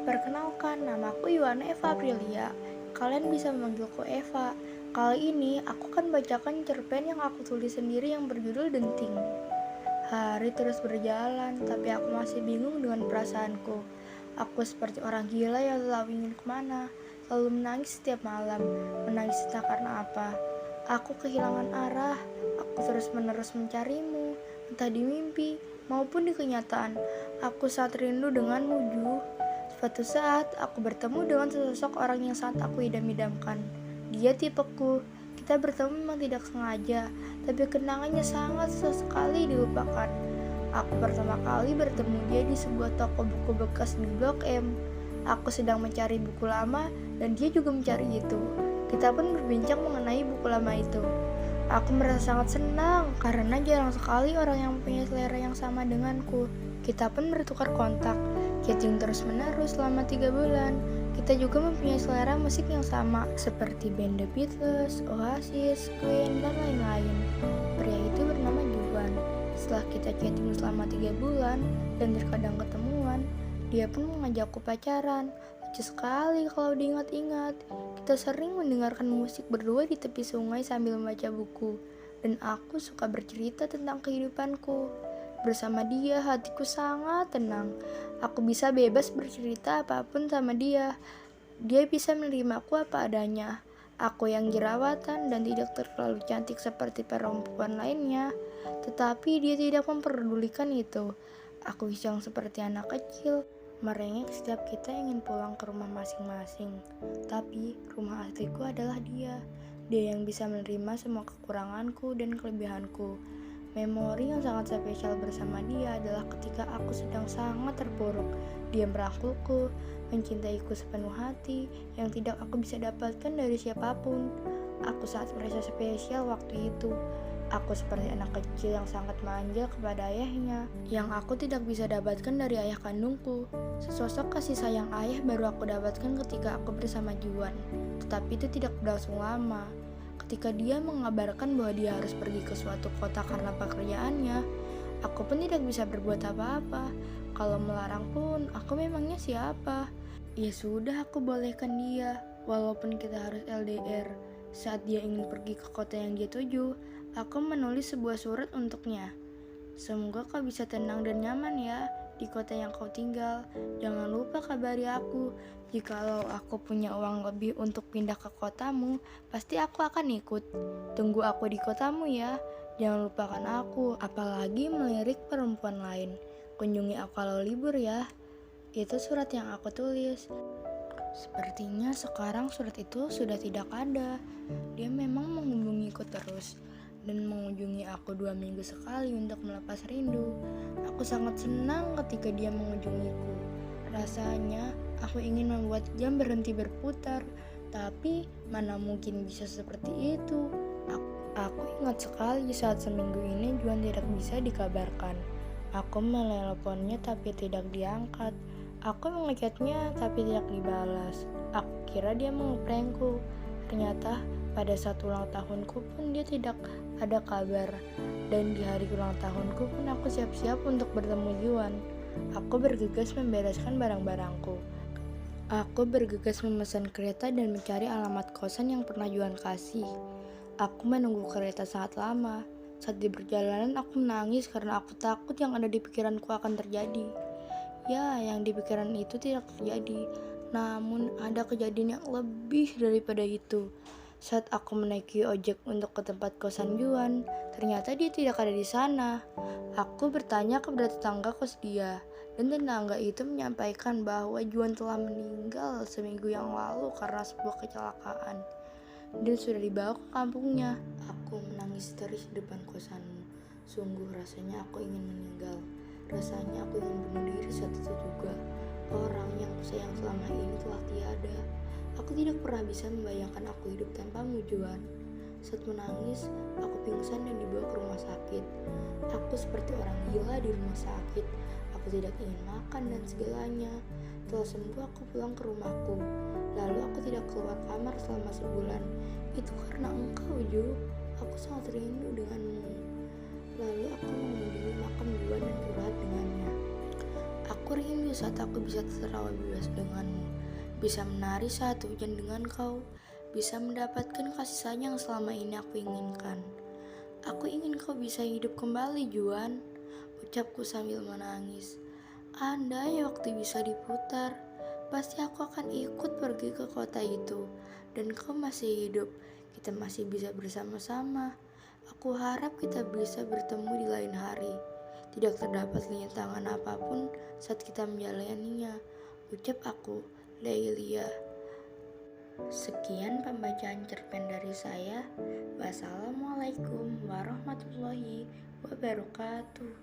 Perkenalkan, namaku Yuana Eva Aprilia. Kalian bisa memanggilku Eva. Kali ini aku akan bacakan cerpen yang aku tulis sendiri yang berjudul Denting. Hari terus berjalan, tapi aku masih bingung dengan perasaanku. Aku seperti orang gila yang selalu ingin kemana, selalu menangis setiap malam. Menangis entah karena apa. Aku kehilangan arah, aku terus-menerus mencarimu, entah di mimpi maupun di kenyataan. Aku sangat rindu denganmu, Ju. Suatu saat, aku bertemu dengan sesosok orang yang sangat aku idam-idamkan. Dia tipeku. Kita bertemu memang tidak sengaja, tapi kenangannya sangat susah sekali dilupakan. Aku pertama kali bertemu dia di sebuah toko buku bekas di Blok M. Aku sedang mencari buku lama, dan dia juga mencari itu. Kita pun berbincang mengenai buku lama itu. Aku merasa sangat senang, karena jarang sekali orang yang mempunyai selera yang sama denganku. Kita pun bertukar kontak, chatting terus-menerus selama 3 bulan. Kita juga mempunyai selera musik yang sama, seperti band The Beatles, Oasis, Queen, dan lain-lain. Pria itu bernama Juan. Setelah kita chatting selama 3 bulan, dan terkadang ketemuan, dia pun mengajakku pacaran. Lucu sekali kalau diingat-ingat. Kita sering mendengarkan musik berdua di tepi sungai sambil membaca buku. Dan aku suka bercerita tentang kehidupanku. Bersama dia, hatiku sangat tenang. Aku bisa bebas bercerita apapun sama dia. Dia bisa menerimaku apa adanya. Aku yang jerawatan dan tidak terlalu cantik seperti perempuan lainnya. Tetapi dia tidak memperdulikan itu. Aku yang seperti anak kecil, merengek setiap kita ingin pulang ke rumah masing-masing. Tapi rumah asliku adalah dia. Dia yang bisa menerima semua kekuranganku dan kelebihanku. Memori yang sangat spesial bersama dia adalah ketika aku sedang sangat terpuruk. Dia merangkulku, mencintaiku sepenuh hati yang tidak aku bisa dapatkan dari siapapun. Aku sangat merasa spesial waktu itu. Aku seperti anak kecil yang sangat manja kepada ayahnya, yang aku tidak bisa dapatkan dari ayah kandungku. Sesosok kasih sayang ayah baru aku dapatkan ketika aku bersama Juan. Tetapi itu tidak berlangsung lama. Ketika dia mengabarkan bahwa dia harus pergi ke suatu kota karena pekerjaannya, aku pun tidak bisa berbuat apa-apa. Kalau melarang pun, aku memangnya siapa? Ya sudah, aku bolehkan dia, walaupun kita harus LDR. Saat dia ingin pergi ke kota yang dia tuju, aku menulis sebuah surat untuknya. Semoga kau bisa tenang dan nyaman ya di kota yang kau tinggal. Jangan lupa kabari aku. Jikalau aku punya uang lebih untuk pindah ke kotamu, pasti aku akan ikut. Tunggu aku di kotamu ya. Jangan lupakan aku, apalagi melirik perempuan lain. Kunjungi aku kalau libur ya. Itu surat yang aku tulis. Sepertinya sekarang surat itu sudah tidak ada. Dia memang menghubungiku terus dan mengunjungi aku 2 minggu sekali untuk melepas rindu. Aku sangat senang ketika dia mengunjungiku. Rasanya aku ingin membuat jam berhenti berputar, tapi mana mungkin bisa seperti itu. Aku ingat sekali saat seminggu ini Juan tidak bisa dikabarkan. Aku menelponnya tapi tidak diangkat. Aku mengechatnya tapi tidak dibalas. Aku kira dia mau prankku. Ternyata pada saat ulang tahunku pun dia tidak ada kabar. Dan di hari ulang tahunku pun aku siap-siap untuk bertemu Juan. Aku bergegas membereskan barang-barangku. Aku bergegas memesan kereta dan mencari alamat kosan yang pernah Juan kasih. Aku menunggu kereta sangat lama. Saat di perjalanan aku menangis karena aku takut yang ada di pikiranku akan terjadi. Ya, yang di pikiran itu tidak terjadi. Namun ada kejadian yang lebih daripada itu. Saat aku menaiki ojek untuk ke tempat kosan Juan, ternyata dia tidak ada di sana. Aku bertanya kepada tetangga kos dia, dan tetangga itu menyampaikan bahwa Juan telah meninggal seminggu yang lalu karena sebuah kecelakaan dan sudah dibawa ke kampungnya. Aku menangis terus di depan kosanmu. Sungguh rasanya aku ingin meninggal. Rasanya aku ingin bunuh diri saat itu juga. Orang yang kusayang selama ini telah tiada. Aku tidak pernah bisa membayangkan aku hidup tanpamu, Juan. Saat menangis, aku pingsan dan dibawa ke rumah sakit. Aku seperti orang gila di rumah sakit. Aku tidak ingin makan dan segalanya. Setelah sembuh, aku pulang ke rumahku. Lalu aku tidak keluar kamar selama sebulan. Itu karena engkau, Ju. Aku sangat rindu denganmu. Lalu aku mengunjungi makam Juan dan curhat dengannya. Aku Aku rindu saat aku bisa tertawa bebas denganmu, bisa menari saat hujan dengan kau, bisa mendapatkan kasih sayang selama ini aku inginkan. Aku ingin kau bisa hidup kembali, Juan, ucapku sambil menangis. Andai waktu bisa diputar, pasti aku akan ikut pergi ke kota itu. Dan kau masih hidup, kita masih bisa bersama-sama. Aku harap kita bisa bertemu di lain hari. Tidak terdapat rintangan apapun saat kita menjalaninya, ucap aku, Leilia. Sekian pembacaan cerpen dari saya. Wassalamualaikum warahmatullahi wabarakatuh.